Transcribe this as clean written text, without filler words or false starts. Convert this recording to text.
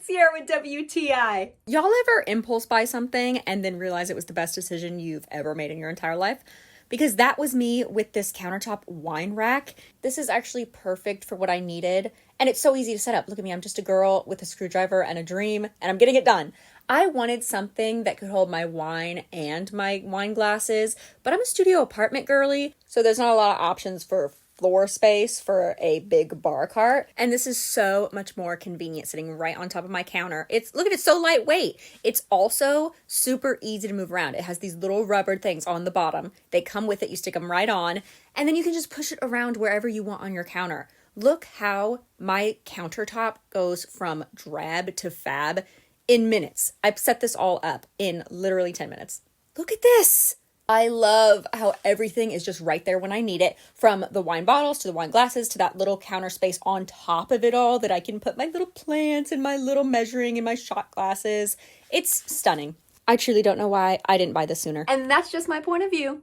Sierra with WTI. Y'all ever impulse buy something and then realize it was the best decision you've ever made in your entire life? Because that was me with this countertop wine rack. This is actually perfect for what I needed. And it's so easy to set up. Look at me, I'm just a girl with a screwdriver and a dream, and I'm getting it done. I wanted something that could hold my wine and my wine glasses, but I'm a studio apartment girly, so there's not a lot of options for floor space for a big bar cart. And this is so much more convenient sitting right on top of my counter. Look at it, so lightweight. It's also super easy to move around. It has these little rubber things on the bottom. They come with it, you stick them right on, and then you can just push it around wherever you want on your counter. Look how my countertop goes from drab to fab in minutes. I've set this all up in literally 10 minutes. Look at this. I love how everything is just right there when I need it, from the wine bottles to the wine glasses to that little counter space on top of it all that I can put my little plants and my little measuring and my shot glasses. It's stunning. I truly don't know why I didn't buy this sooner. And that's just my point of view.